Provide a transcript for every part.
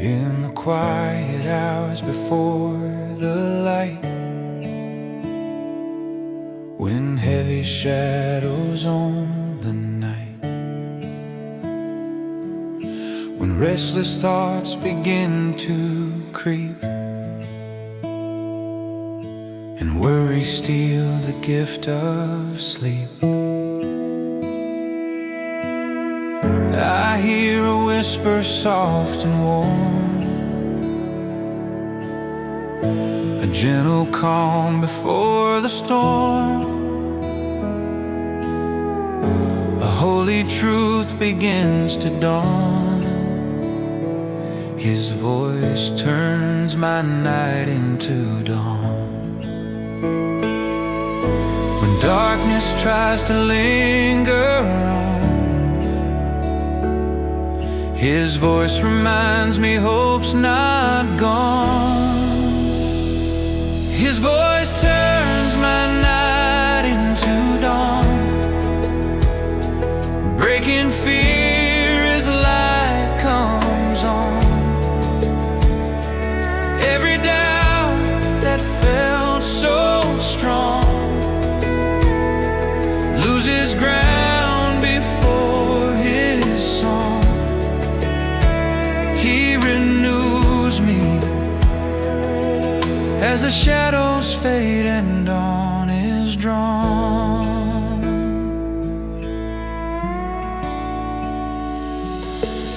In the quiet hours before the light, when heavy shadows on the night, when restless thoughts begin to creep, and worry steal the gift of sleep, I hear a whisper soft and warm, a gentle calm before the storm. A holy truth begins to dawn. His voice turns my night into dawn. When darkness tries to linger on, His voice reminds me hope's not gone. His voice turns my night into dawn, breaking fear as light comes on. Every doubt that felt so strong loses ground before His song. He renews me as the shadows fade and dawn is drawn.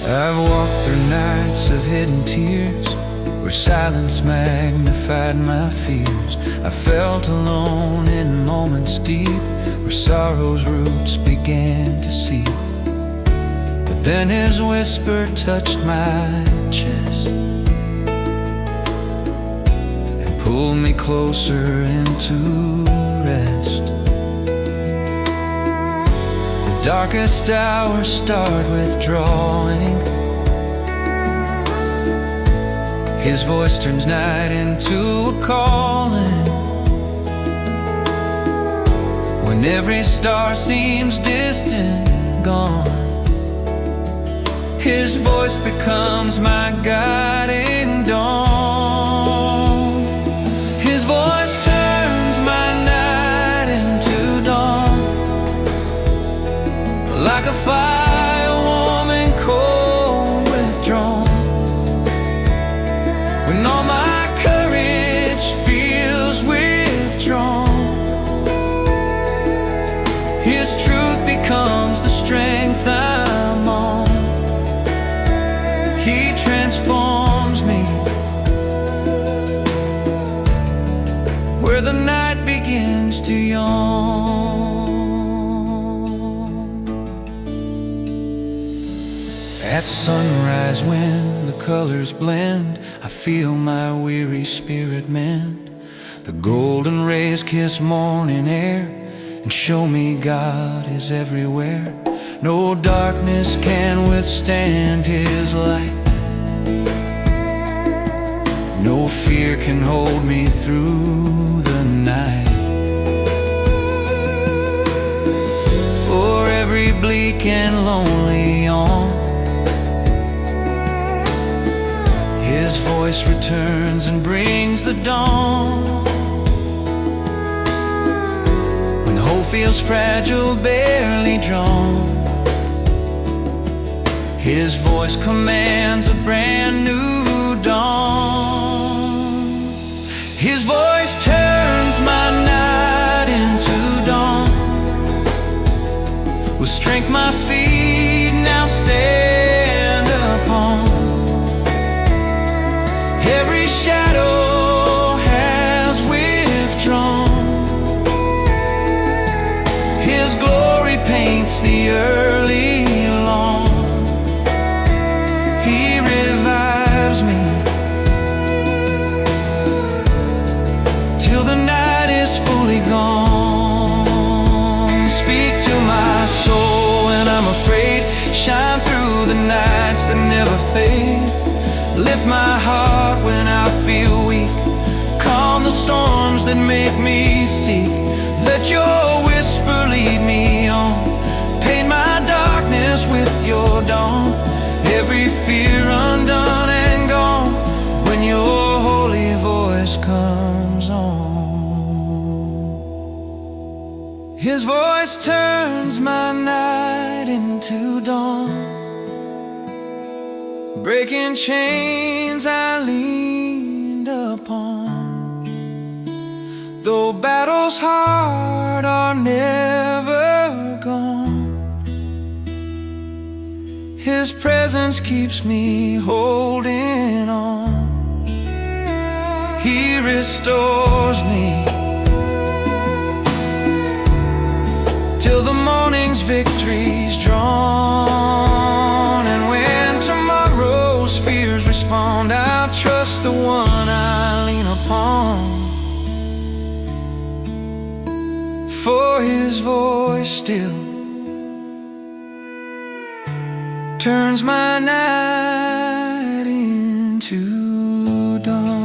I've walked through nights of hidden tears, where silence magnified my fears. I felt alone in moments deep, where sorrow's roots began to seep. But then His whisper touched my chest and pulled me closer into rest. The darkest hours start withdrawing. His voice turns night into a calling. When every star seems distant, gone, His voice becomes my guiding dawn. His voice turns my night into dawn, like a fire warm and cold withdrawn. When all my courage feels withdrawn, His truth becomes the strength I'm on. He transforms me where the night begins to yawn. At sunrise, when the colors blend, I feel my weary spirit mend. The golden rays kiss morning air and show me God is everywhere. No darkness can withstand His light. No fear can hold me through the night. For every bleak and lonely yawn, His voice returns and brings the dawn. When hope feels fragile, barely drawn, His voice commands a brand new dawn. His voice turns my night into dawn. With strength my feet now stand upon. Every shadow has withdrawn. His glory paints the early lawn. He revives me till the night is fully gone. Speak to my soul when I'm afraid. Shine through the nights that never fade. Lift my heart when I feel weak. Calm the storms that make me seek. Let your whisper lead me on. Paint my darkness with your dawn. Every fear undone and gone. His voice turns my night into dawn. Breaking chains I leaned upon. Though battles hard are never gone, His presence keeps me holding on. He restores me till the morning's victory's drawn. And when tomorrow's fears respond, I'll trust the one I lean upon. For His voice still turns my night into dawn.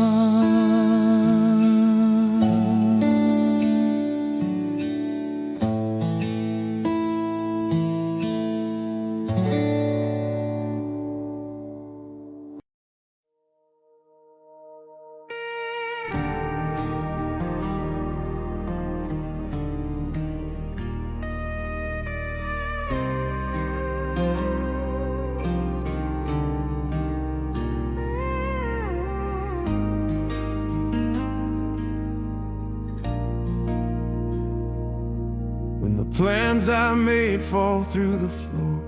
When the plans I made fall through the floor,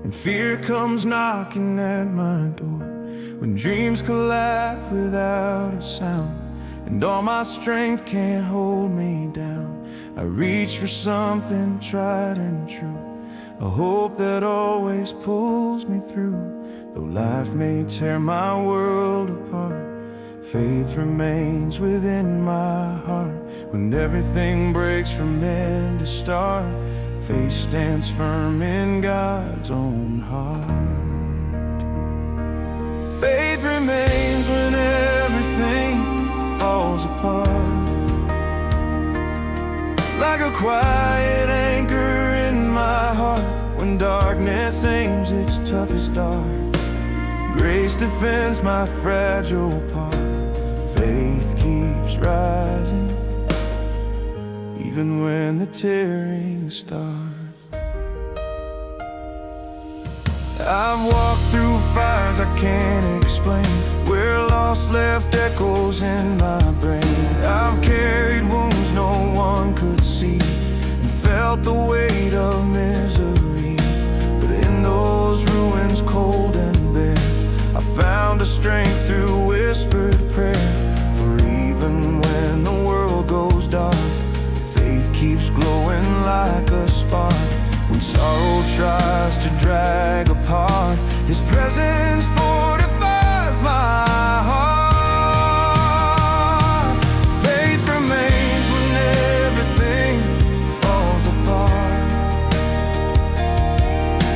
and fear comes knocking at my door, when dreams collapse without a sound, and all my strength can't hold me down, I reach for something tried and true, a hope that always pulls me through. Though life may tear my world apart, faith remains within my heart. When everything breaks from end to start, faith stands firm in God's own heart. Faith remains when everything falls apart, like a quiet anchor in my heart. When darkness aims its toughest dart, grace defends my fragile part. Faith keeps rising, even when the tearing starts. I've walked through fires I can't explain, where loss left echoes in my brain. I've carried wounds no one could see, and felt the weight of misery. But in those ruins cold and bare, I found a strength through whispered prayer. For even when the world goes dark, faith keeps glowing like a spark. When sorrow tries to drag apart, His presence fortifies my heart. Faith remains when everything falls apart.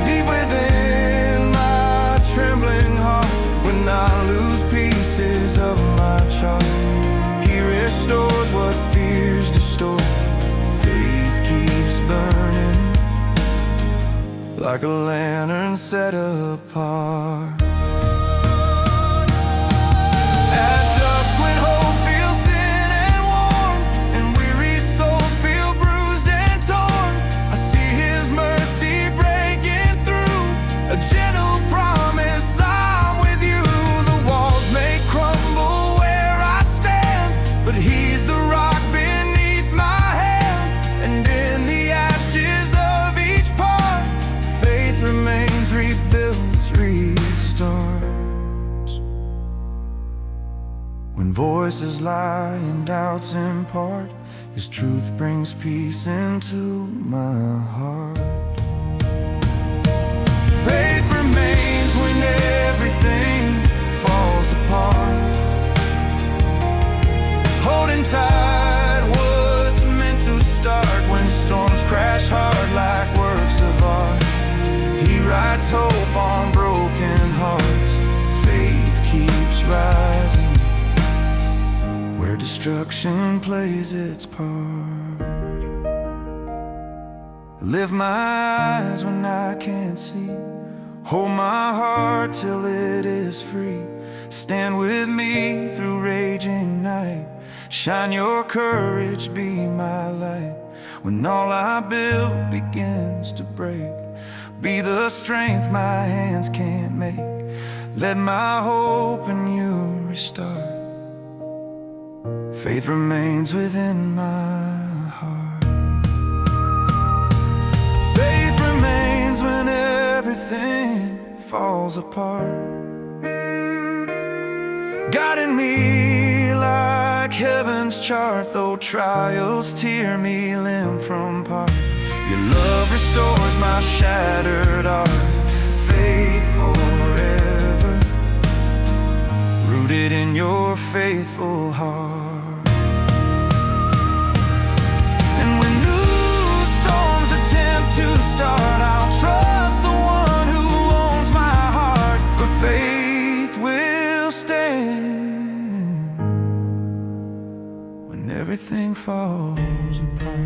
Deep within my trembling heart, when I lose pieces of my chart, He restores what fears distort. Faith keeps burning like a lantern set apart. At dusk, when hope feels thin and warm, and weary souls feel bruised and torn, I see His mercy breaking through, a gentle promise, I'm with you. The walls may crumble where I stand, but He's the rock beneath my hand. And in the ashes of each part, faith remains, rebuilds, restarts. When voices lie and doubts impart, His truth brings peace into my heart. Faith remains when everything falls apart, holding tight what's meant to start. When storms crash hard like works of art, He writes hope on broken hearts. Faith keeps rising where destruction plays its part. Lift my eyes when I can't see, hold my heart till it is free. Stand with me through raging night, shine your courage, be my light. when all I build begins to break. Be the strength my hands can't make. Let my hope in you restart. Faith remains within my heart. Faith remains when everything falls apart, guiding me like heaven's chart. Though trials tear me limb from part, your love restores my shattered art. Faith forever, rooted in your faithful heart. And when new storms attempt to start, I'll trust the one who owns my heart. For faith will stand when everything falls apart.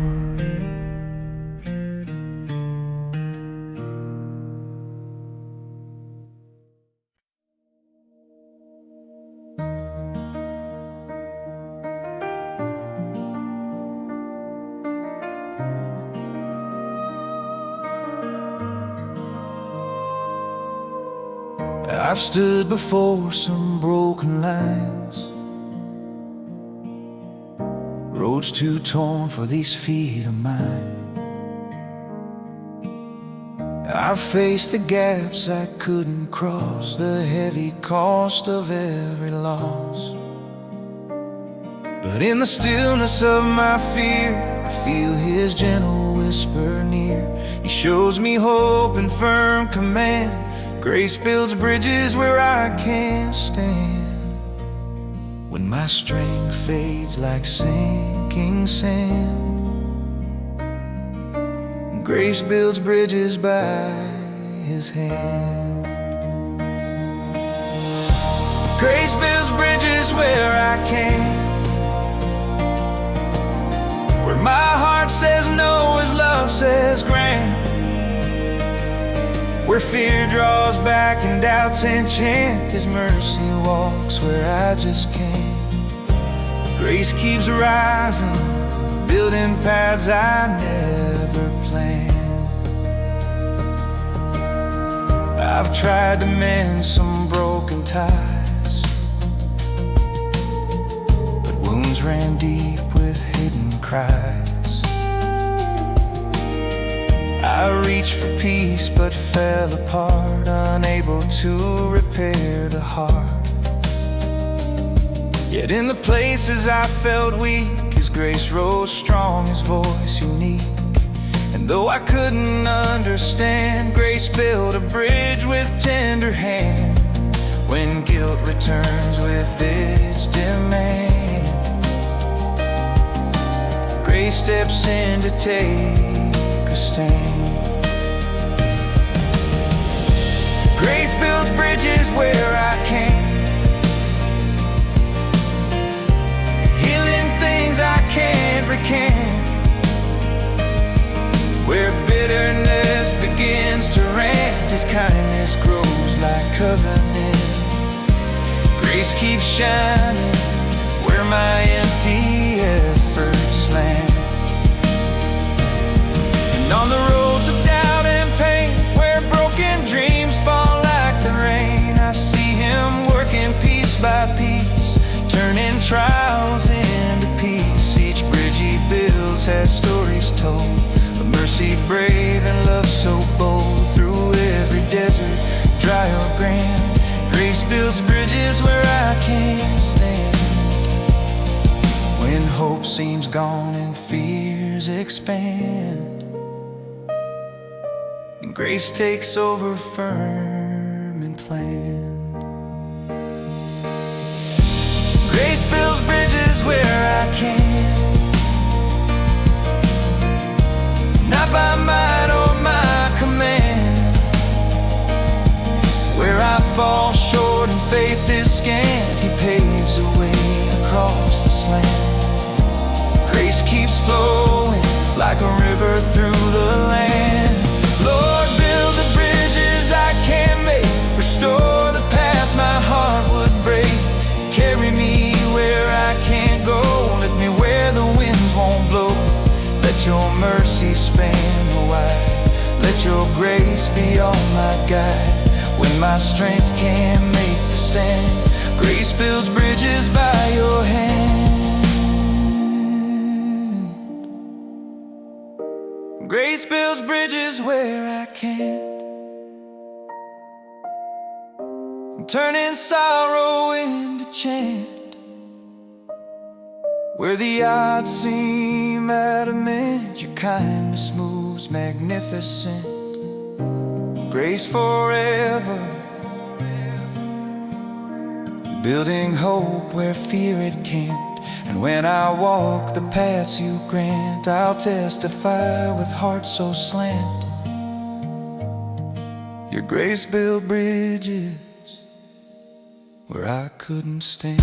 I've stood before some broken lines, roads too torn for these feet of mine. I've faced the gaps I couldn't cross, the heavy cost of every loss. But in the stillness of my fear, I feel his gentle whisper near. He shows me hope and firm command. Grace builds bridges where I can't stand. When my strength fades like sinking sand, grace builds bridges by his hand. Grace builds bridges where I can't, where my heart says no, his love says grant. Where fear draws back and doubts enchant, his mercy walks where I just can't. Grace keeps rising, building paths I never planned. I've tried to mend some broken ties, but wounds ran deep with hidden cries. I reached for peace but fell apart, unable to repair the heart. Yet in the places I felt weak, his grace rose strong, his voice unique. And though I couldn't understand, grace built a bridge with tender hand. When guilt returns with its demand, grace steps in to take a stand. Grace builds bridges where I can't, healing things I can't recant. Where bitterness begins to rant, his kindness grows like covenant. Grace keeps shining where my empty efforts land. And on the roads of doubt and pain, where broken dreams fall like the rain, I see him working piece by piece, turning trials into peace. Each bridge he builds has stories told, a mercy brave and love so bold. Through every desert, dry or grand, grace builds bridges where I can't stand. When hope seems gone and fears expand, and grace takes over firm and planned. Grace builds bridges where I can, not by might or my command. Where I fall short and faith is scant, he paves a way across the slant. Grace keeps flowing like a river through the land. Lord, build the bridges I can't make, restore the paths my heart would break. Carry me where I can't go, lift me where the winds won't blow. Let your mercy guide when my strength can't make the stand. Grace builds bridges by your hand. Grace builds bridges where I can't, turning sorrow into chant. Where the odds seem adamant, your kindness moves magnificent. Grace forever, building hope where fear it can't. And when I walk the paths you grant, I'll testify with heart so slant. Your grace built bridges where I couldn't stand.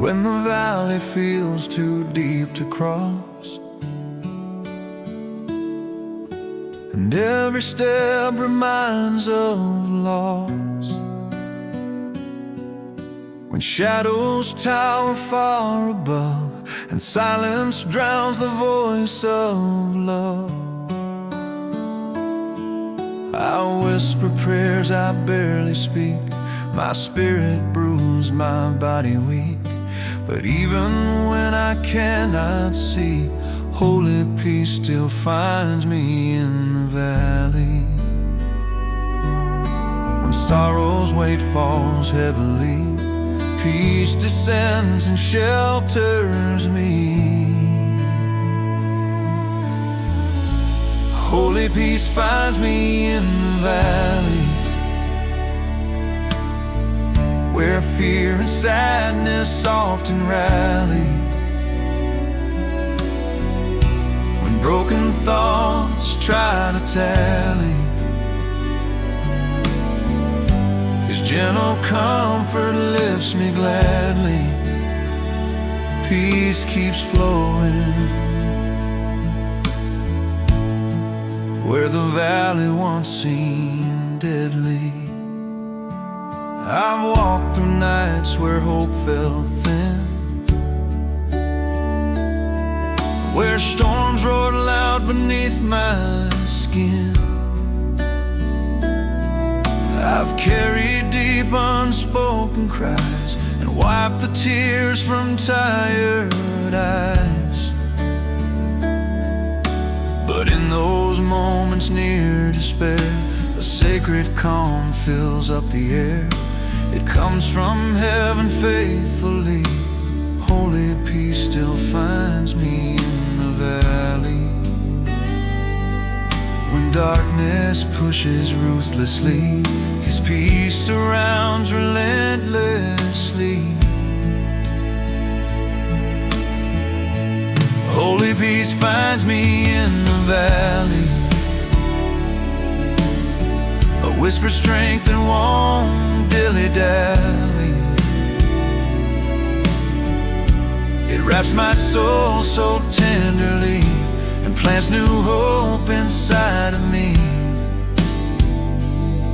When the valley feels too deep to cross, and every step reminds of loss, when shadows tower far above and silence drowns the voice of love, I whisper prayers I barely speak, my spirit bruised, my body weak. But even when I cannot see, holy peace still finds me in the valley. When sorrow's weight falls heavily, peace descends and shelters me. Holy peace finds me in the valley, where fear and sadness often rally. When broken thoughts try to tally, His gentle comfort lifts me gladly. Peace keeps flowing where the valley once seemed deadly. I've walked through nights where hope felt thin, where storms roared loud beneath my skin. I've carried deep unspoken cries and wiped the tears from tired eyes. But in those moments near despair, a sacred calm fills up the air. It comes from heaven faithfully. Holy peace still finds me in the valley. When darkness pushes ruthlessly, His peace surrounds relentlessly. Holy peace finds me in the valley, a whisper strength that won't dilly-dally. It wraps my soul so tenderly and plants new hope inside of me.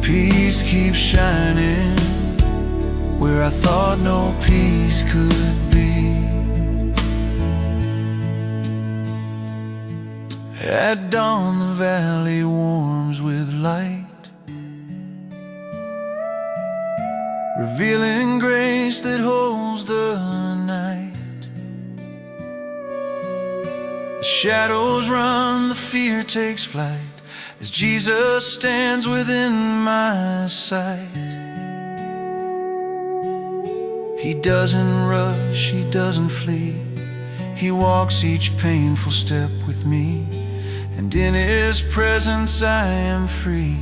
Peace keeps shining where I thought no peace could be. At dawn the valley warms with light, revealing grace that holds the night. shadows run, the fear takes flight, as Jesus stands within my sight. He doesn't rush, he doesn't flee. He walks each painful step with me, and in his presence I am free.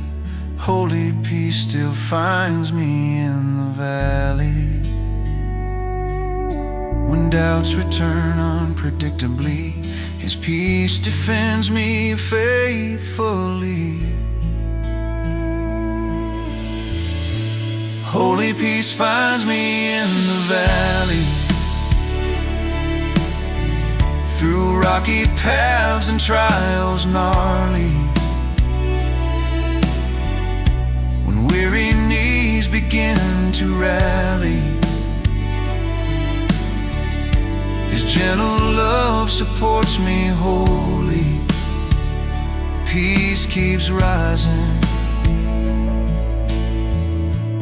Holy peace still finds me in the valley. When doubts return unpredictably, his peace defends me faithfully. Holy peace finds me in the valley, through rocky paths and trials gnarly. When weary knees begin to rally, his gentle love supports me wholly. Peace keeps rising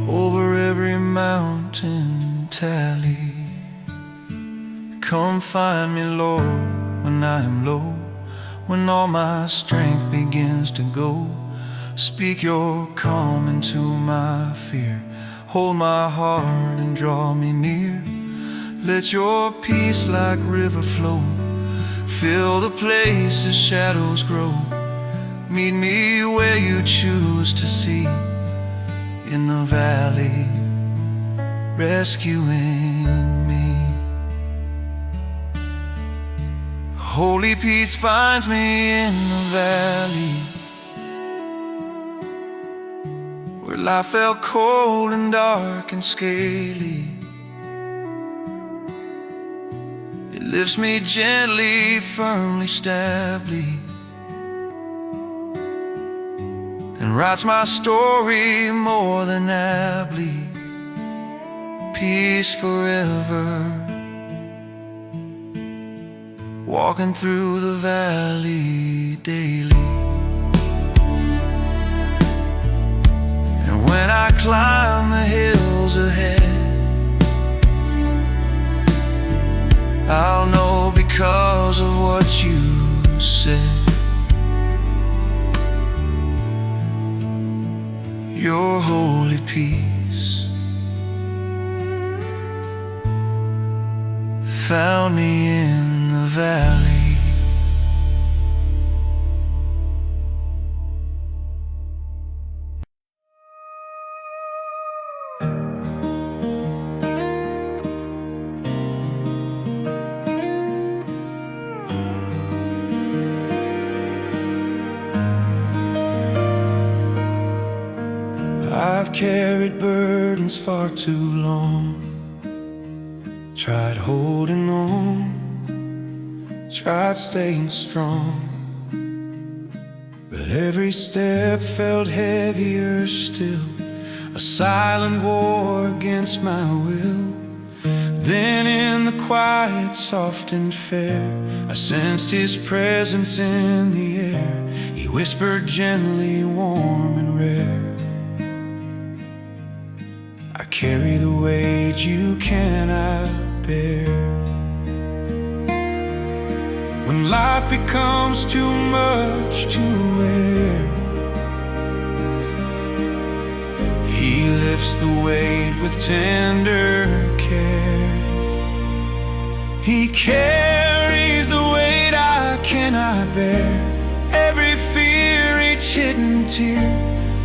over every mountain tally. Come find me, Lord, when I am low, when all my strength begins to go. Speak your calm into my fear, hold my heart and draw me near. Let your peace like river flow, fill the place as shadows grow. Meet me where you choose to see, in the valley, rescuing me. Holy peace finds me in the valley, where life felt cold and dark and scaly. It lifts me gently, firmly, stably, and writes my story more than aptly. Peace forever, walking through the valley daily. And when I climb the hills ahead, I'll know because of what you said. Your holy peace found me in the valley. I've carried burdens far too long, tried holding on, tried staying strong, but every step felt heavier still, a silent war against my will. Then in the quiet, soft and fair, I sensed his presence in the air. He whispered gently, warm and rare, I carry the weight you cannot bear. When life becomes too much to wear, he lifts the weight with tender care. He carries the weight I cannot bear, every fear, each hidden tear.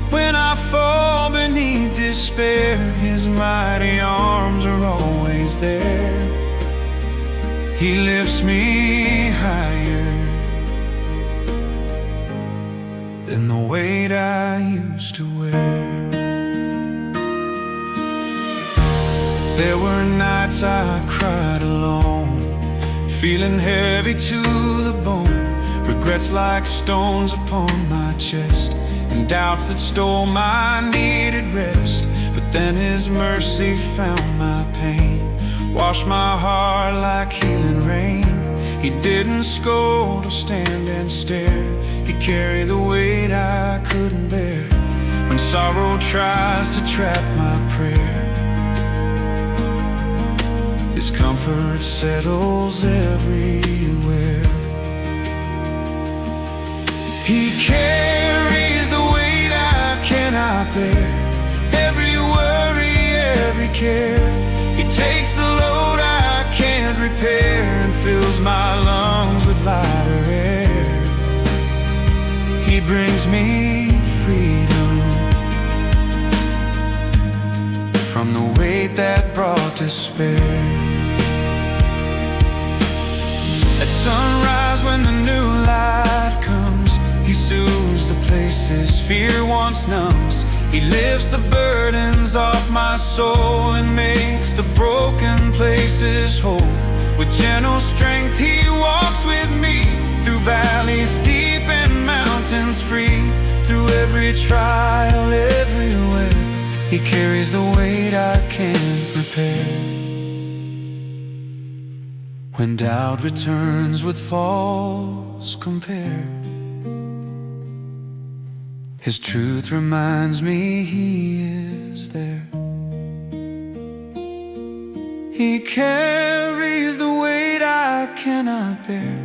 When I fall beneath despair, his mighty arms are always there. He lifts me higher than the weight I used to wear. There were nights I cried alone, feeling heavy to the bone, regrets like stones upon my chest, and doubts that stole my needed rest. But then his mercy found my pain, washed my heart like healing rain. He didn't scold or stand and stare, he carried the weight I couldn't bear. When sorrow tries to trap my prayer, his comfort settles everywhere. He carries the weight I cannot bear, every worry, every care. He takes the load I can't repair and fills my lungs with lighter air. He brings me freedom from the weight that brought despair. At sunrise when the new light comes, He soothes the places fear once numbs. He lifts the burdens off my soul and makes the broken places whole. With gentle strength He walks with me through valleys deep and mountains free. Through every trial, everywhere, He carries the weight I can't repair. When doubt returns with false compare, His truth reminds me He is there. He carries the weight I cannot bear,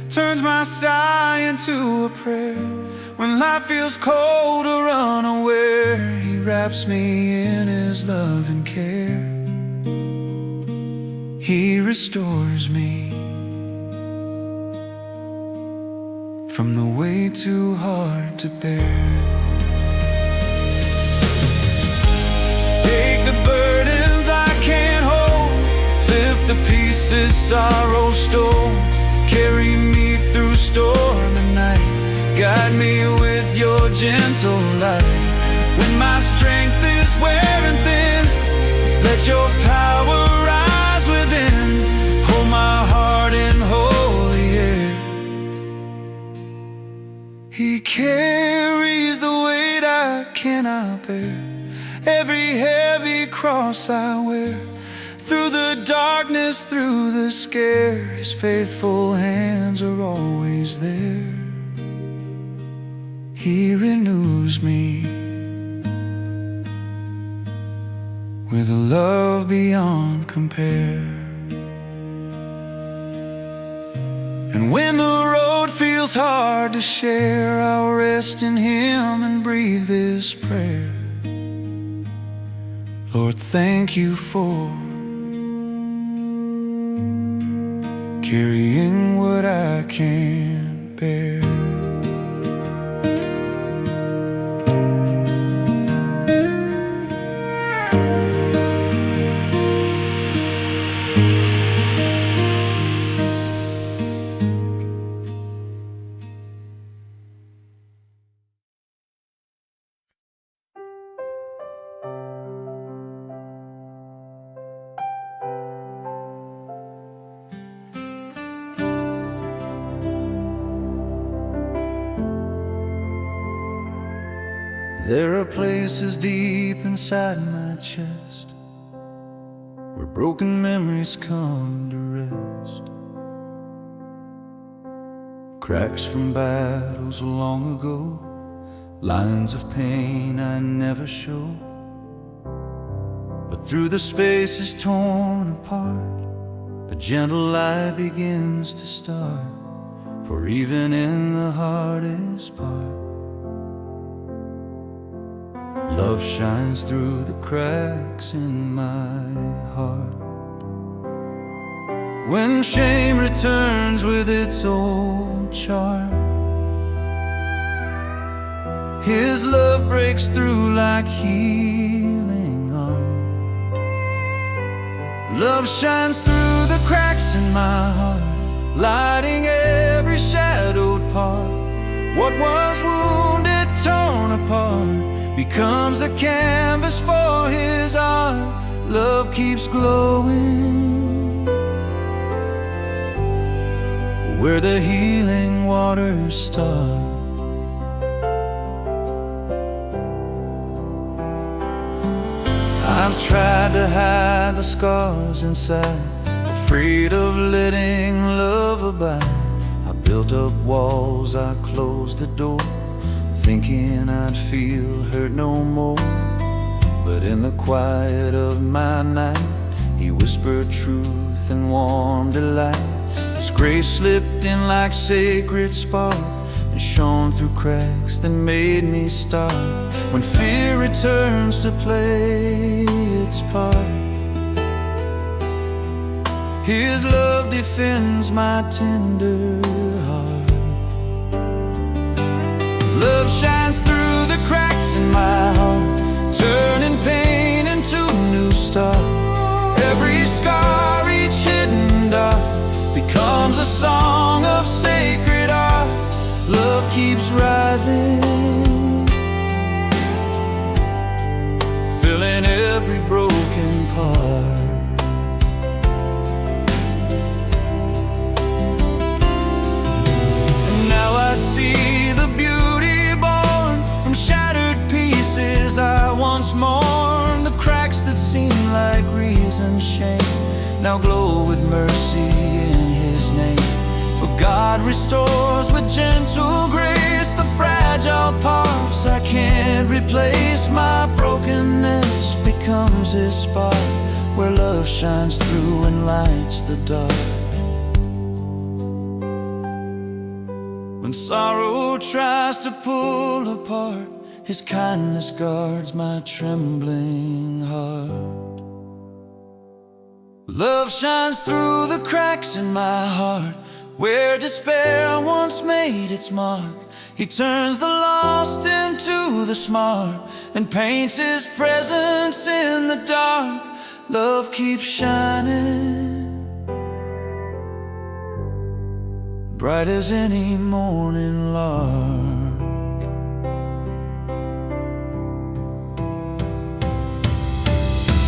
turns my sigh into a prayer. When life feels cold or unaware, He wraps me in His love and care. He restores me from the weight too hard to bear. Take the burdens I can't hold, lift the pieces sorrow stole. Carry me through storm and night, guide me with your gentle light. When my strength is wearing thin, let your power rise within. Hold my heart in holy air. He carries the weight I cannot bear, every heavy cross I wear. Through the darkness, through the scare, His faithful hands are always there. He renews me with a love beyond compare. And when the road feels hard to share, I'll rest in Him and breathe this prayer. Lord, thank You for carrying what I can't bear. There are places deep inside my chest where broken memories come to rest. Cracks from battles long ago, lines of pain I never show. But through the spaces torn apart, a gentle light begins to start. For even in the hardest part, love shines through the cracks in my heart. When shame returns with its old charm, His love breaks through like healing arm. Love shines through the cracks in my heart, lighting every shadowed part. What was wounded, torn apart, becomes a canvas for His art. Love keeps glowing where the healing waters start. I've tried to hide the scars inside, afraid of letting love abide. I built up walls, I closed the door, thinking I'd feel hurt no more. But in the quiet of my night, He whispered truth and warm delight. His grace slipped in like sacred spark and and shone through cracks that made me stop. When fear returns to play its part, His love defends my tender heart. Love shines through the cracks in my heart, turning pain into a new start. Every scar, each hidden dark, becomes a song of sacred art. Love keeps rising, filling every broken part. And now I see the beauty born from shattered pieces I once mourned. The cracks that seemed like reasoned shame now glow with mercy in His name. For God restores with gentle grace the fragile parts I can't replace. My brokenness becomes His spark, where love shines through and lights the dark. When sorrow tries to pull apart, His kindness guards my trembling heart. Love shines through the cracks in my heart, where despair once made its mark. He turns the lost into the smart and paints His presence in the dark. Love keeps shining, bright as any morning lark.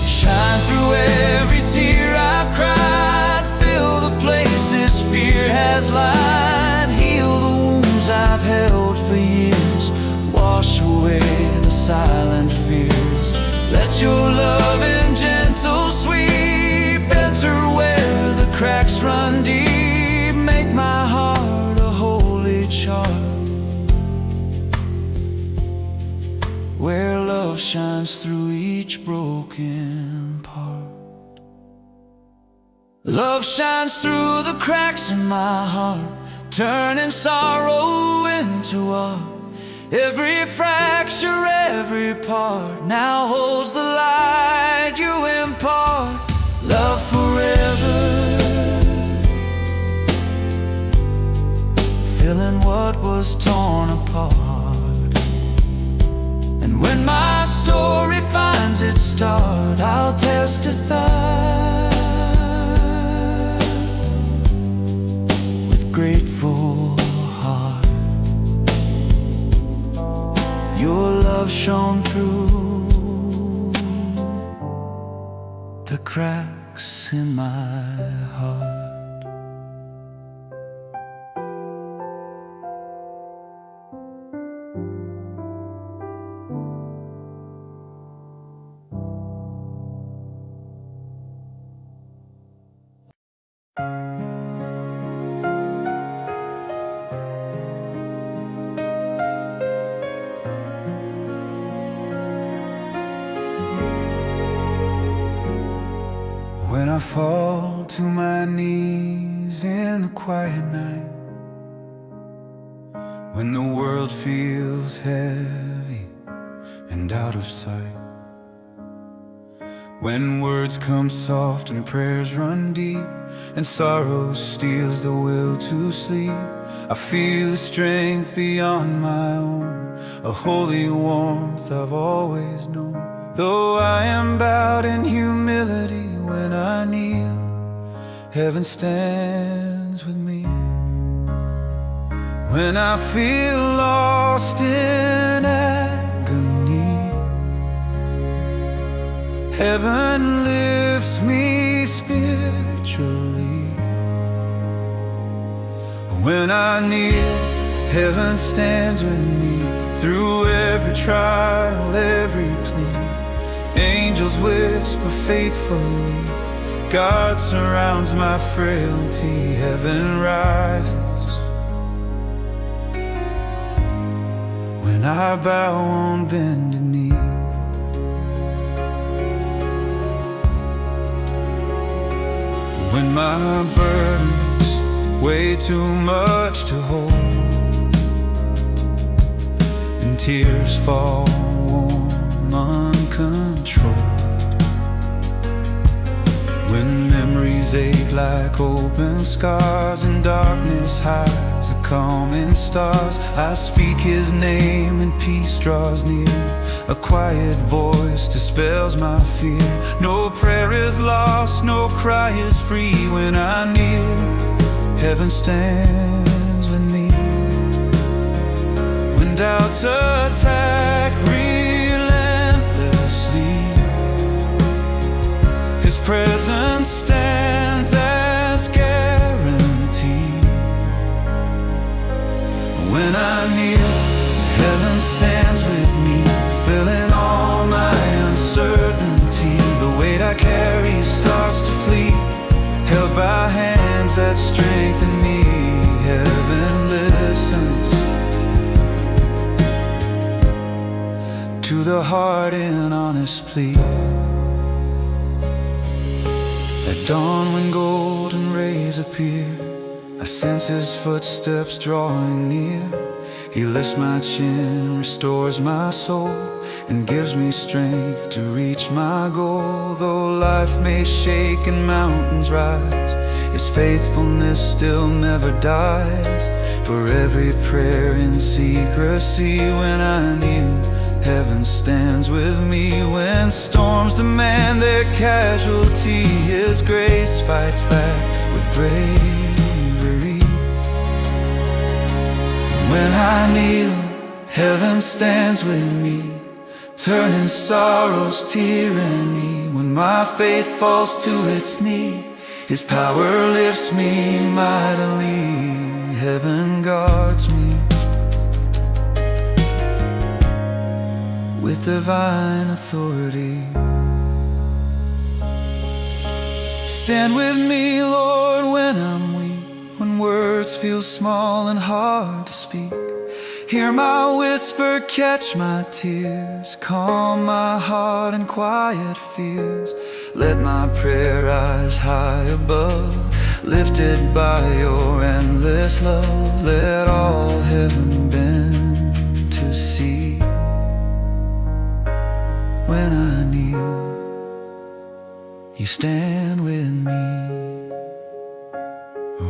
Shine through every tear I've cried, fill the places fear has lied, heal the wounds I've held for years, wash away the silent fears. Let Your love in gentle sweep enter where the cracks run deep. Make my heart a holy chart, where love shines through each broken part. Love shines through the cracks in my heart, turning sorrow into art. Every fracture, every part now holds the light You impart. Love forever, filling what was torn apart. And when my story finds its start, I'll testify with grateful heart. Your love shone through the cracks in my heart. When I fall to my knees in the quiet night, when the world feels heavy and out of sight, when words come soft and prayers run deep, and sorrow steals the will to sleep, I feel a strength beyond my own, a holy warmth I've always known. Though I am bowed in humility, when I kneel, heaven stands with me. When I feel lost in agony, heaven lifts me spiritually. When I kneel, heaven stands with me. Through every trial, every plea, angels whisper faithfully. God surrounds my frailty. Heaven rises when I bow on bended knee. When my burdens weigh too much to hold, tears fall warm, uncontrolled. When memories ache like open scars and darkness hides the calming stars, I speak his name and peace draws near. A quiet voice dispels my fear. No prayer is lost, no cry is free. When I kneel, heaven stands with me. When doubts attack relentlessly, his presence stands as guarantee. When I kneel, heaven stands with me, filling all my uncertainty. The weight I carry starts to flee, held by hands that strengthen me. Heaven listens to the heart in honest plea. At dawn when golden rays appear, I sense his footsteps drawing near. He lifts my chin, restores my soul, and gives me strength to reach my goal. Though life may shake and mountains rise, his faithfulness still never dies. For every prayer in secrecy, when I kneel, heaven stands with me. When storms demand their casualty, his grace fights back with bravery. When I kneel, heaven stands with me, turning sorrow's tyranny. When my faith falls to its knee, his power lifts me mightily. Heaven guards me with divine authority. Stand with me, Lord, when I'm weak, when words feel small and hard to speak. Hear my whisper, catch my tears, calm my heart and quiet fears. Let my prayer rise high above, lifted by your endless love. Let all heaven bend to see. When I kneel, you stand with me.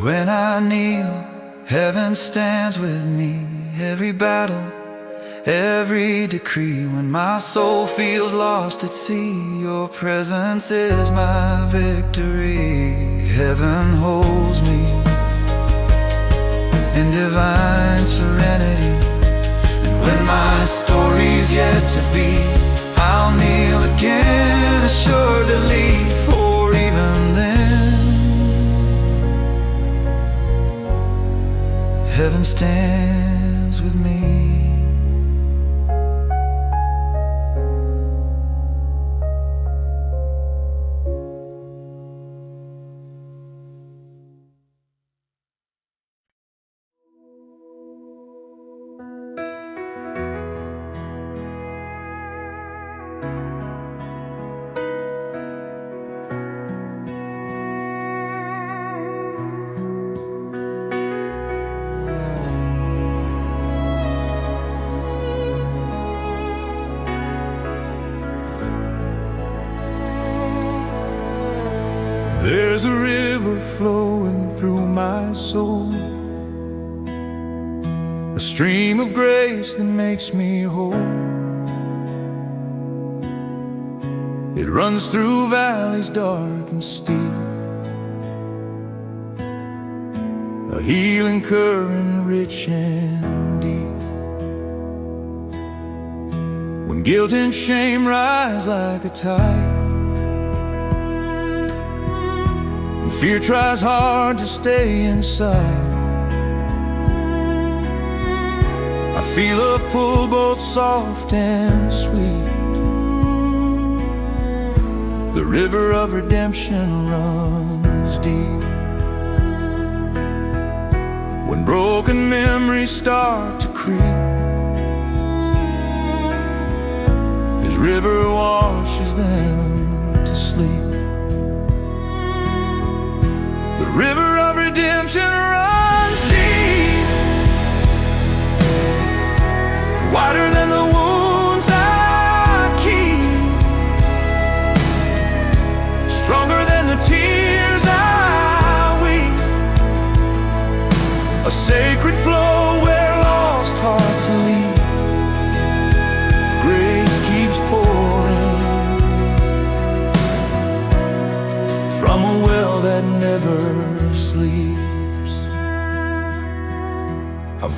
When I kneel, heaven stands with me. Every battle, every decree. When my soul feels lost at sea, your presence is my victory. Heaven holds me in divine serenity. And when my story's yet to be, I'll kneel again, assuredly. For even then, heaven stands with me. There's a river flowing through my soul, a stream of grace that makes me whole. It runs through valleys dark and steep, a healing current rich and deep. When guilt and shame rise like a tide, fear tries hard to stay inside, I feel a pull both soft and sweet. The river of redemption runs deep. When broken memories start to creep, his river washes them to sleep. The river of redemption runs deep, wider than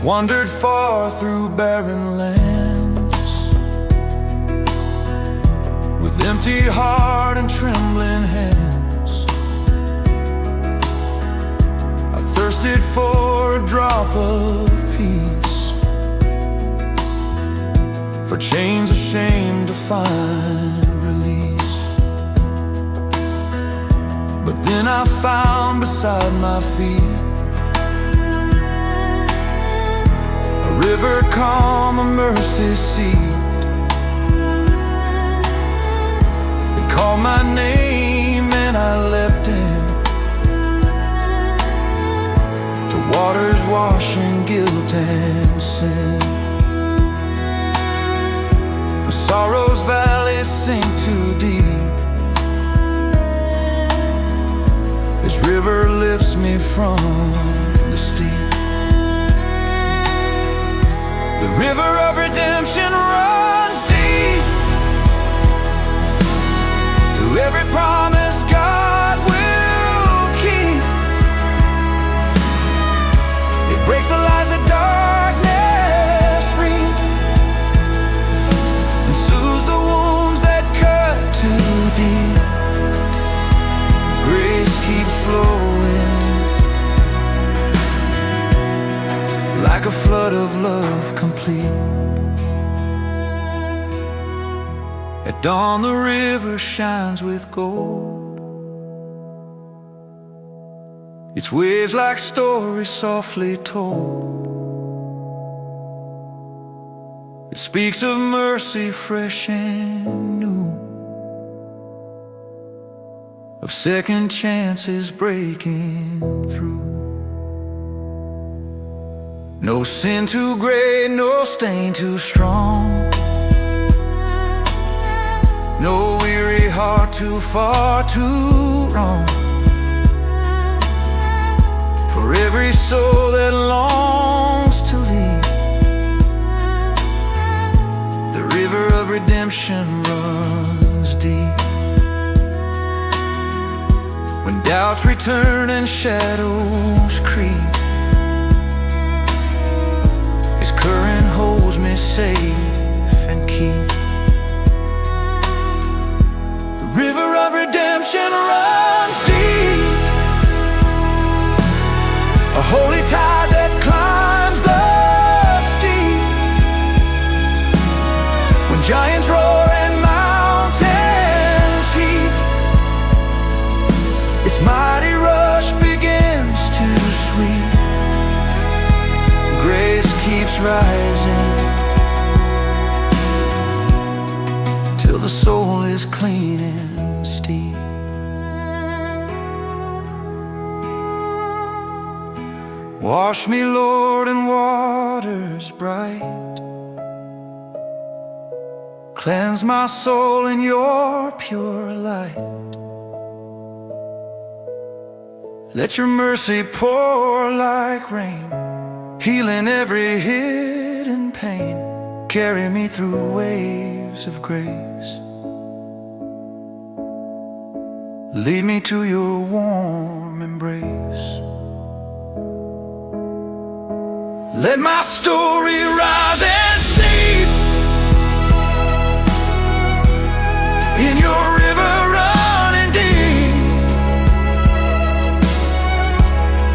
wandered far through barren lands, with empty heart and trembling hands. I thirsted for a drop of peace, for chains of shame to find release. But then I found beside my feet a river calm, a mercy seat. It called my name and I leapt in, to waters washing guilt and sin. My sorrow's valleys sink too deep. This river lifts me from the steep. The river of redemption runs deep, through every promise God will keep. It breaks the lies that darkness reap, and soothes the wounds that cut too deep. Grace keeps flowing like a flood of love complete. At dawn the river shines with gold, its waves like stories softly told. It speaks of mercy fresh and new, of second chances breaking through. No sin too great, no stain too strong, no weary heart too far, too wrong. For every soul that longs to leave, the river of redemption runs deep. When doubts return and shadows creep, His current holds me safe and keep. The river of redemption runs deep, a holy tide that climbs the steep. When giants roar and mountains heave, its mighty rush begins to sweep. Grace keeps rising till the soul is clean and steep. Wash me, Lord, in waters bright, cleanse my soul in your pure light. Let your mercy pour like rain, healing every hidden pain. Carry me through waves of grace, lead me to your warm embrace. Let my story rise and seep in your river running deep.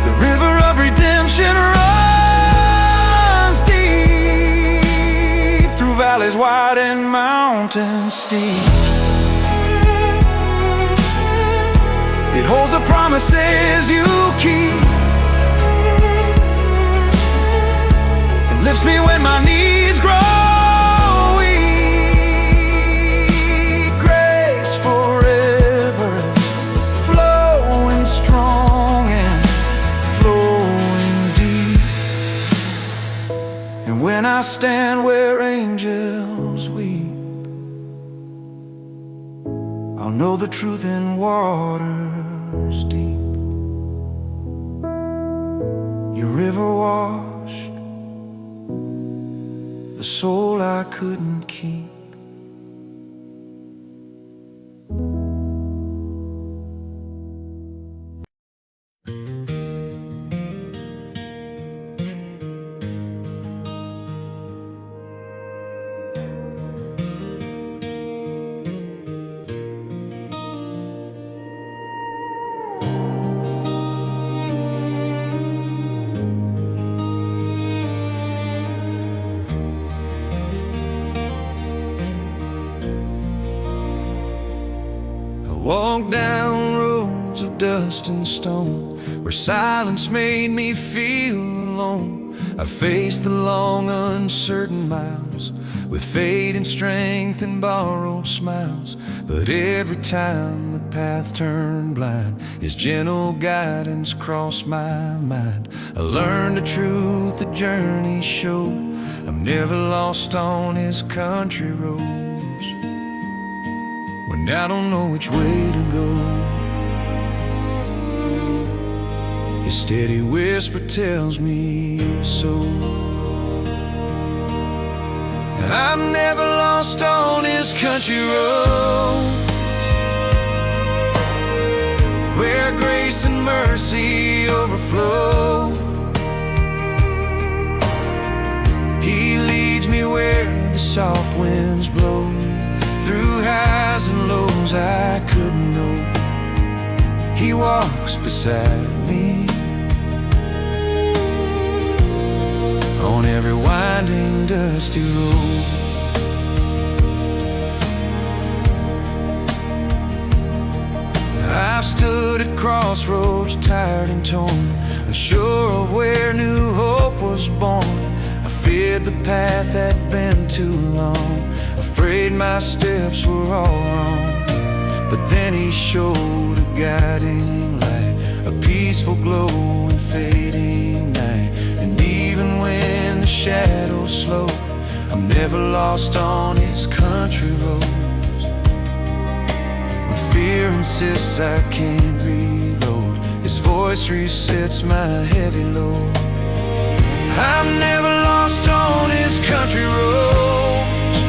The river of redemption runs deep, through valleys wide and mountains steep. It holds the promises you keep, and lifts me when my knees grow weak. Grace forever flowing strong and flowing deep. And when I stand where angels weep, I'll know the truth in waters deep. Your river washed the soul I couldn't keep. walked down roads of dust and stone, where silence made me feel alone. I faced the long uncertain miles with fading strength and borrowed smiles. But every time the path turned blind, His gentle guidance crossed my mind. I learned the truth the journey showed. I'm never lost on His country roads when I don't know which way to go. His steady whisper tells me so. I'm never lost on His country roads, where grace and mercy overflow. He leads me where the soft winds blow, through highs and lows I couldn't know. He walks beside me on every winding, dusty road. I've stood at crossroads, tired and torn, unsure of where new hope was born. I feared the path had been too long, afraid my steps were all wrong. But then He showed a guiding light, a peaceful glow in fading night. And even when the shadows slope, I'm never lost on His country roads. When fear insists I can't reload, His voice resets my heavy load. I'm never lost on His country roads,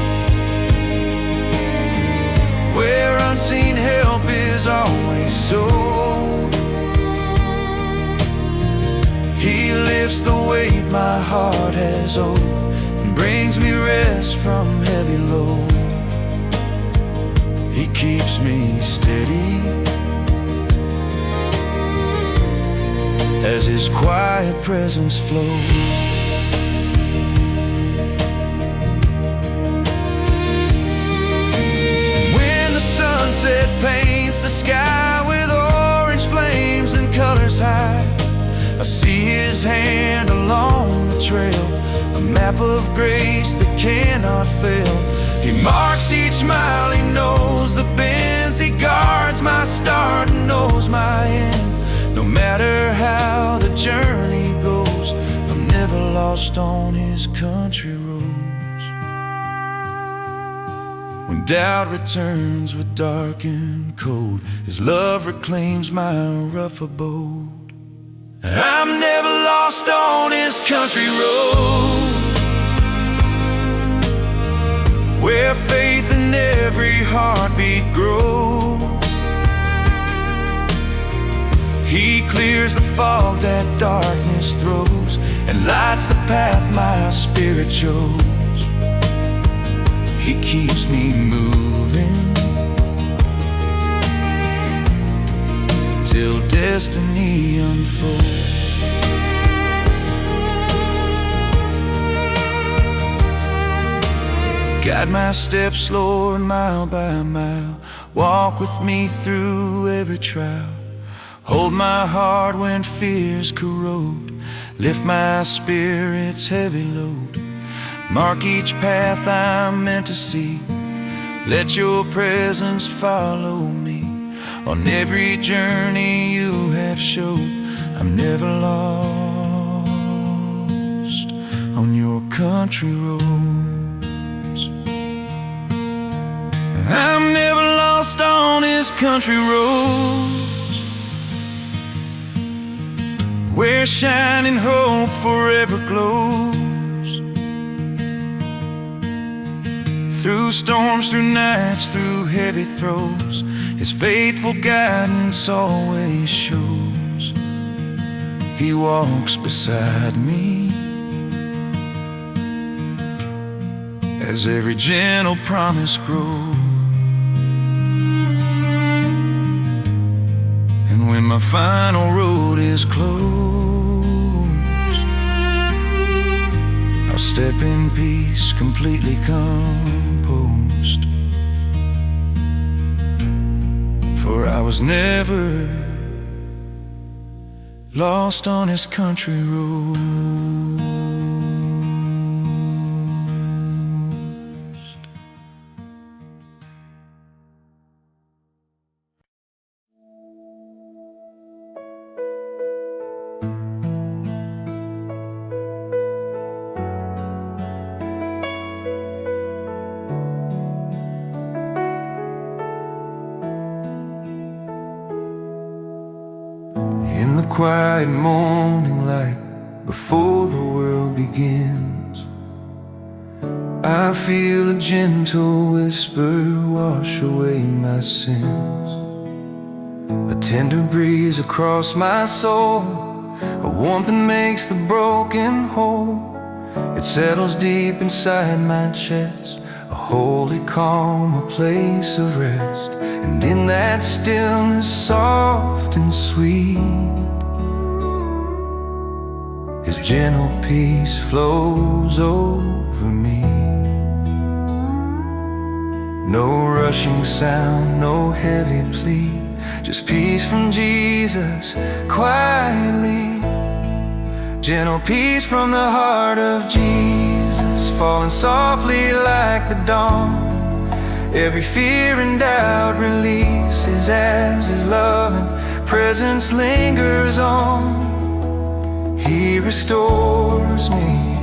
where unseen help is always sold. He lifts the weight my heart has owed, and brings me rest from heavy load. He keeps me steady as His quiet presence flows. When the sunset paints the sky with orange flames and colors high, I see His hand along the trail, a map of grace that cannot fail. He marks each mile, He knows the bends, He guards my start and knows my end. No matter how the journey goes, I'm never lost on His country roads. When doubt returns with dark and cold, His love reclaims my rough abode. I'm never lost on His country road, where faith in every heartbeat grows. He clears the fog that darkness throws, and lights the path my spirit chose. He keeps me moving till destiny unfolds. Guide my steps, Lord, mile by mile. Walk with me through every trial. Hold my heart when fears corrode. Lift my spirit's heavy load. Mark each path I'm meant to see. Let your presence follow me on every journey you have showed. I'm never lost on your country roads. I'm never lost on His country roads, where shining hope forever glows. Through storms, through nights, through heavy throes, His faithful guidance always shows. He walks beside me as every gentle promise grows. And when my final road is closed, I'll step in peace, completely composed. For I was never lost on his country road. In the quiet morning light, before the world begins, I feel a gentle whisper wash away my sins. A tender breeze across my soul, a warmth that makes the broken whole. It settles deep inside my chest, a holy calm, a place of rest. And in that stillness, soft and sweet, His gentle peace flows over me. No rushing sound, no heavy plea, just peace from Jesus, quietly. Gentle peace from the heart of Jesus, falling softly like the dawn. Every fear and doubt releases as His love and presence lingers on. He restores me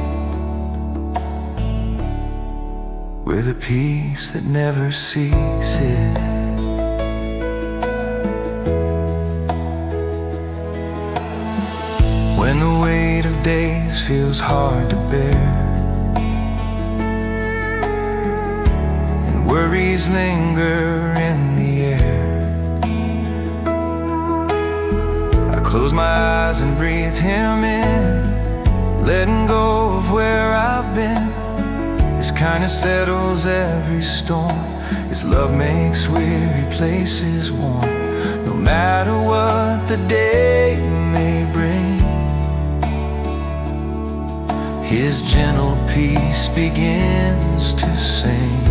with a peace that never ceases. When the weight of days feels hard to bear, and worries linger in the air, I close my eyes and breathe Him in, letting go of where I've been. His kindness settles every storm, His love makes weary places warm. No matter what the day may bring, His gentle peace begins to sing.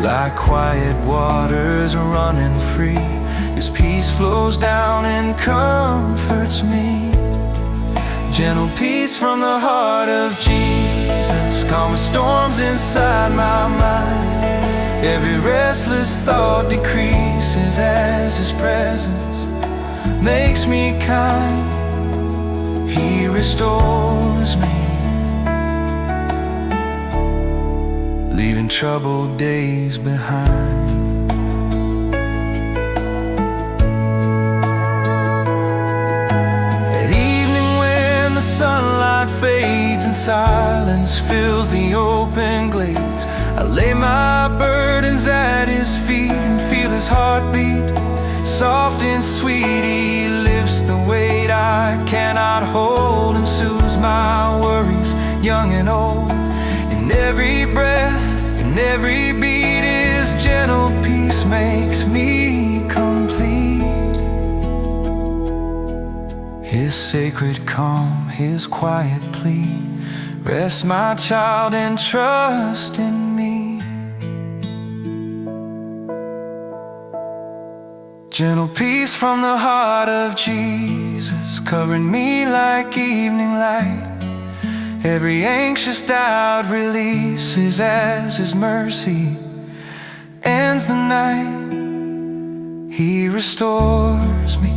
Like quiet waters running free, His peace flows down and comforts me. Gentle peace from the heart of Jesus, calm the storms inside my mind. Every restless thought decreases as His presence makes me kind. He restores me, leaving troubled days behind. At evening when the sunlight fades and silence fills the open glades, I lay my burdens at His feet and feel His heartbeat, soft and sweet. He lifts the weight I cannot hold and soothes my worries, young and old. In every breath, in every beat, His gentle peace makes me complete. His sacred calm, His quiet plea, rest my child and trust in me. Gentle peace from the heart of Jesus, covering me like evening light. Every anxious doubt releases as His mercy ends the night. He restores me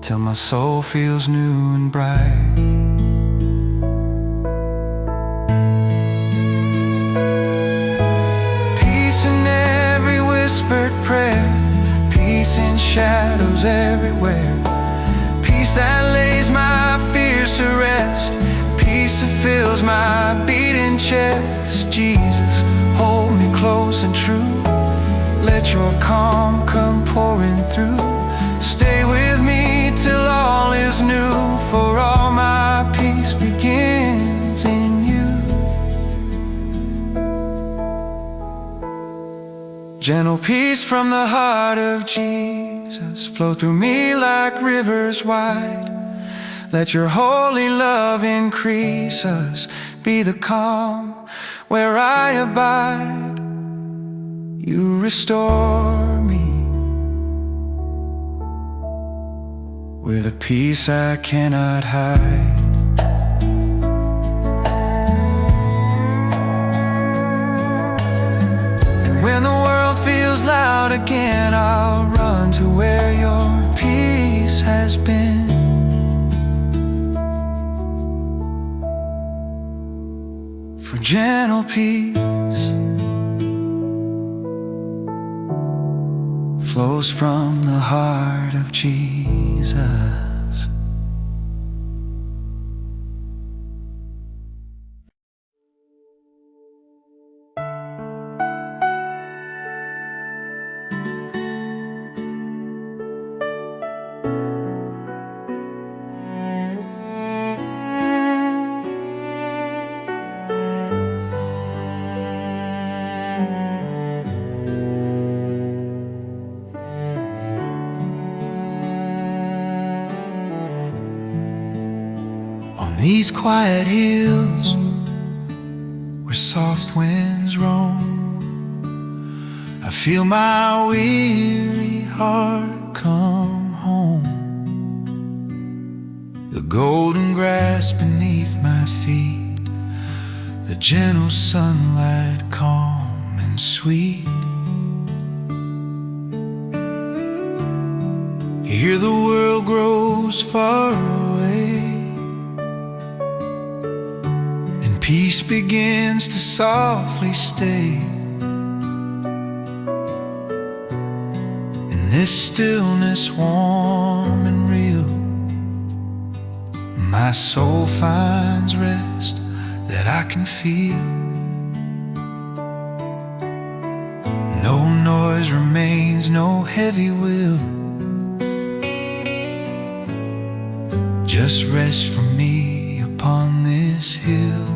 till my soul feels new and bright. Prayer, peace in shadows everywhere, peace that lays my fears to rest, peace that fills my beating chest. Jesus, hold me close and true, let your calm come pouring through. Stay with me till all is new, for all my peace begins in you. Gentle peace from the heart of Jesus, flow through me like rivers wide. Let your holy love increase us, be the calm where I abide. You restore me with a peace I cannot hide. And when the world feels loud again, I'll run to where your peace has been. For gentle peace flows from the heart of Jesus. These quiet hills where soft winds roam, I feel my weary heart come home. The golden grass beneath my feet, the gentle sunlight calm and sweet. Here the world grows far away, peace begins to softly stay. In this stillness warm and real, my soul finds rest that I can feel. No noise remains, no heavy will, just rest for me upon this hill.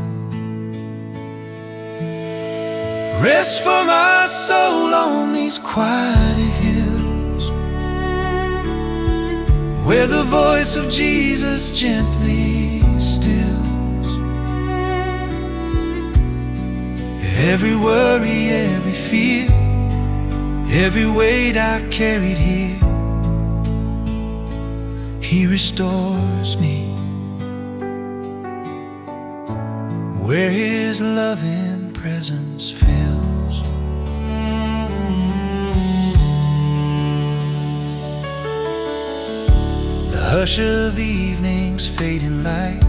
Rest for my soul on these quiet hills, where the voice of Jesus gently stills every worry, every fear, every weight I carried here. He restores me where His loving presence fills. The hush of evening's fading light,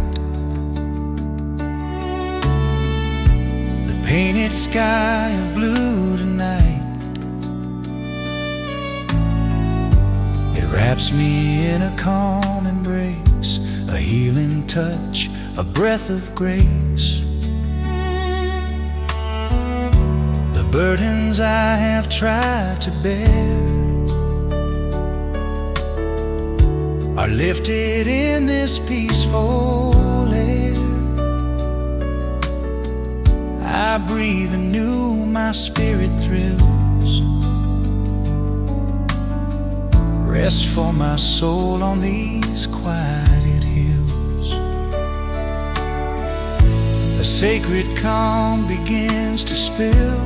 the painted sky of blue tonight, it wraps me in a calm embrace, a healing touch, a breath of grace. The burdens I have tried to bear are lifted in this peaceful air. I breathe anew, my spirit thrills. Rest for my soul on these quiet hills. A sacred calm begins to spill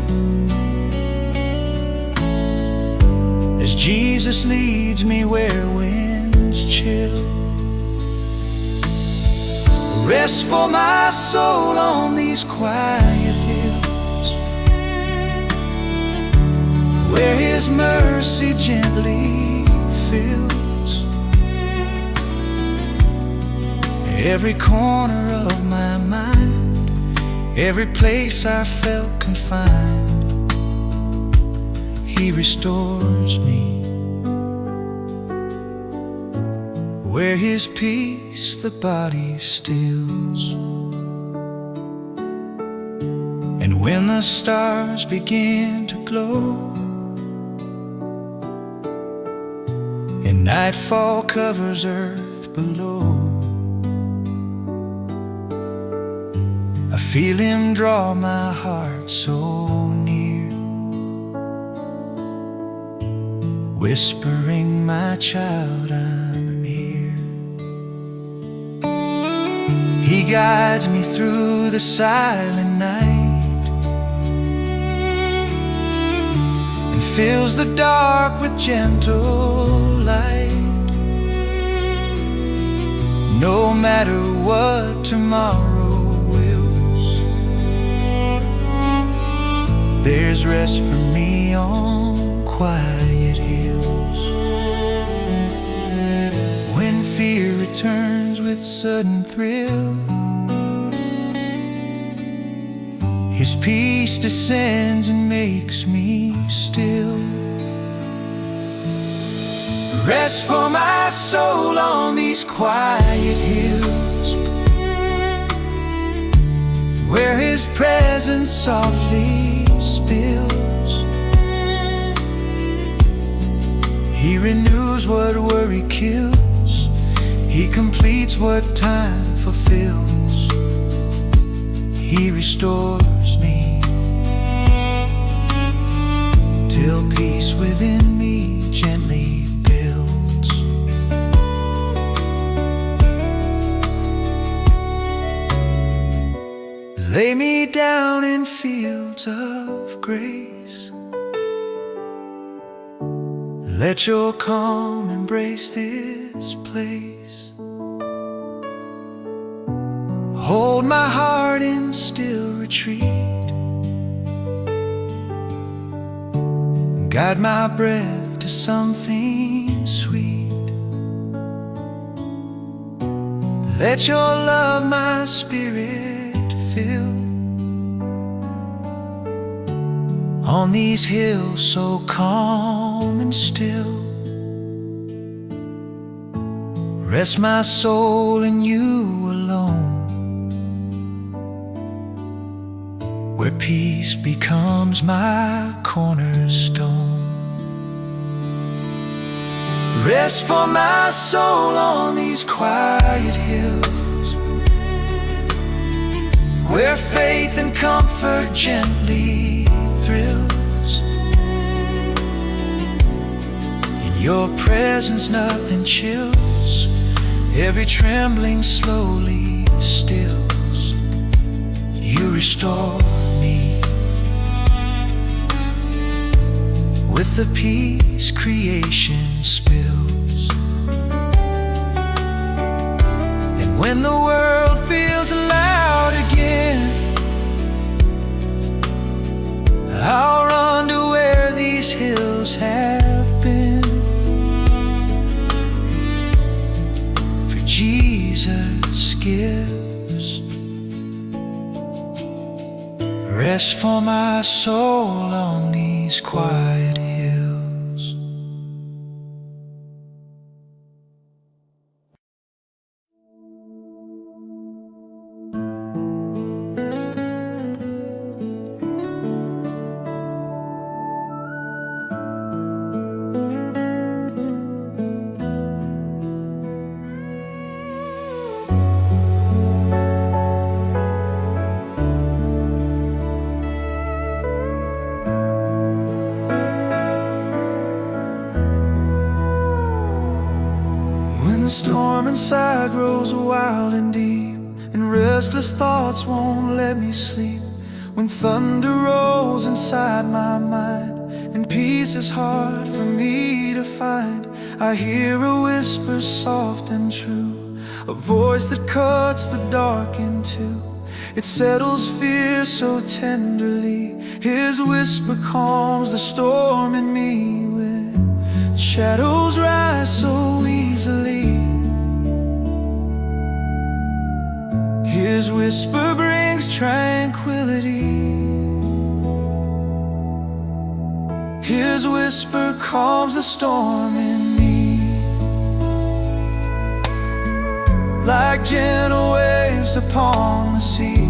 as Jesus leads me where winds chill. Rest for my soul on these quiet hills, where His mercy gently fills every corner of my mind, every place I felt confined. He restores me where His peace the body stills. And when the stars begin to glow and nightfall covers earth below, I feel Him draw my heart so near, whispering, my child, I'm here. He guides me through the silent night and fills the dark with gentle light. No matter what tomorrow wills, there's rest for me on quiet hills. When fear returns with sudden thrill, His peace descends and makes me still. Rest for my soul on these quiet hills, where His presence softly spills. He renews what worry kills, He completes what time fulfills. He restores me till peace within me gently builds. Lay me down in fields of grace. Let your calm embrace this place. Hold my heart in still retreat. Guide my breath to something sweet. Let your love my spirit fill. On these hills so calm and still, rest my soul in you alone, where peace becomes my cornerstone. Rest for my soul on these quiet hills, where faith and comfort gently thrills. In your presence nothing chills, every trembling slowly stills. You restore me with the peace creation spills. And when the world feels loud again, I'll run to where these hills have been. For Jesus gives rest for my soul on these quiet hills. When the storm inside grows wild and deep, and restless thoughts won't let me sleep, when thunder rolls inside my mind and peace is hard for me to find, I hear a whisper soft and true, a voice that cuts the dark in two. It settles fear so tenderly. His whisper calms the storm in me when shadows rise so easily. His whisper brings tranquility. His whisper calms the storm in me, like gentle waves upon the sea.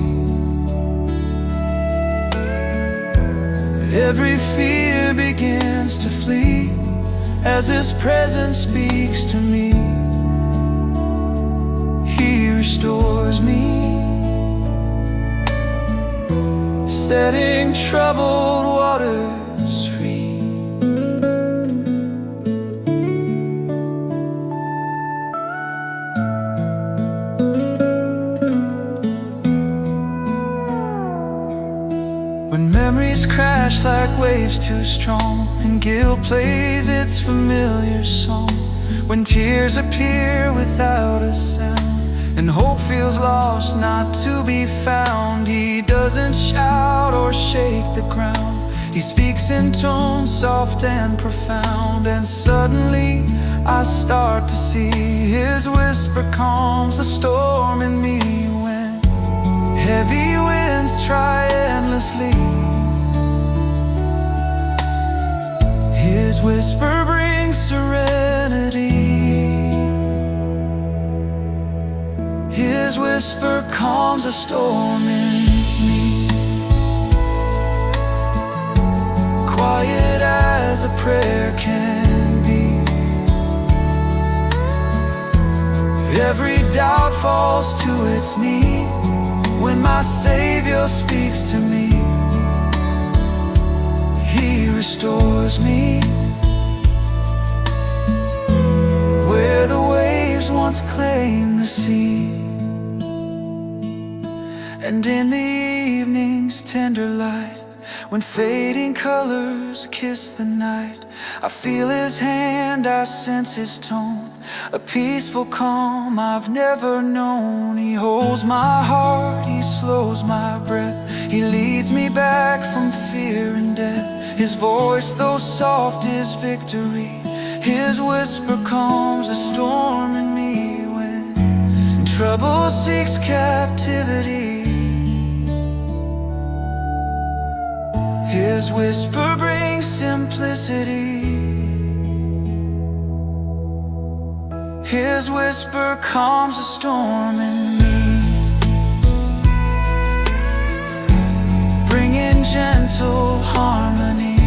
Every fear begins to flee as His presence speaks to me. He restores me, setting troubled waters free. Tears crash like waves too strong, and guilt plays its familiar song. When tears appear without a sound, and hope feels lost, not to be found, he doesn't shout or shake the ground. He speaks in tones soft and profound, and suddenly I start to see his whisper calms the storm in me. When heavy winds try endlessly, his whisper brings serenity. His whisper calms the storm in me. Quiet as a prayer can be, every doubt falls to its knee when my Savior speaks to me. He restores me where the waves once claimed the sea. And in the evening's tender light, when fading colors kiss the night, I feel his hand, I sense his tone, a peaceful calm I've never known. He holds my heart, he slows my breath, he leads me back from fear and death. His voice, though soft, is victory. His whisper calms the storm in me when trouble seeks captivity. His whisper brings simplicity. His whisper calms the storm in me, bringing gentle harmony.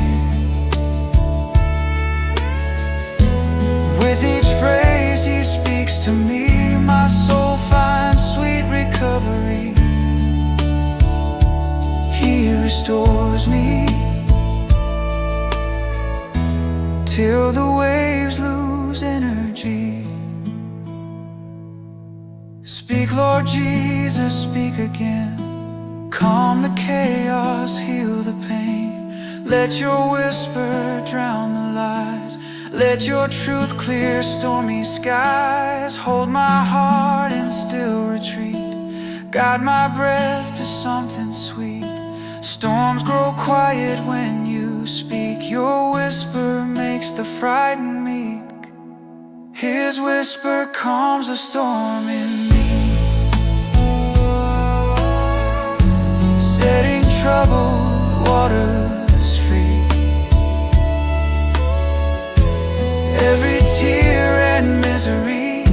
With each phrase he speaks to me, my soul finds sweet recovery. He restores me till the waves lose energy. Speak, Lord Jesus, speak again. Calm the chaos, heal the pain. Let your whisper drown the lies. Let your truth clear stormy skies. Hold my heart in still retreat. Guide my breath to something sweet. Storms grow quiet when you speak. Your whisper makes the frightened meek. His whisper calms the storm in me, setting troubled waters free. Every tear and misery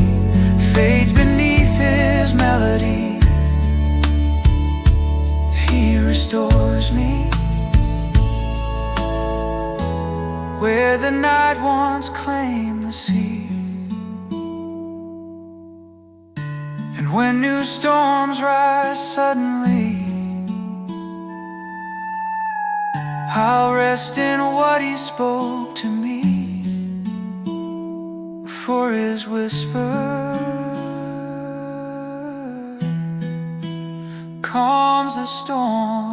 fades beneath his melody. He restores me where the night once claimed the sea. And when new storms rise suddenly, I'll rest in what he spoke to me, for his whisper calms the storm.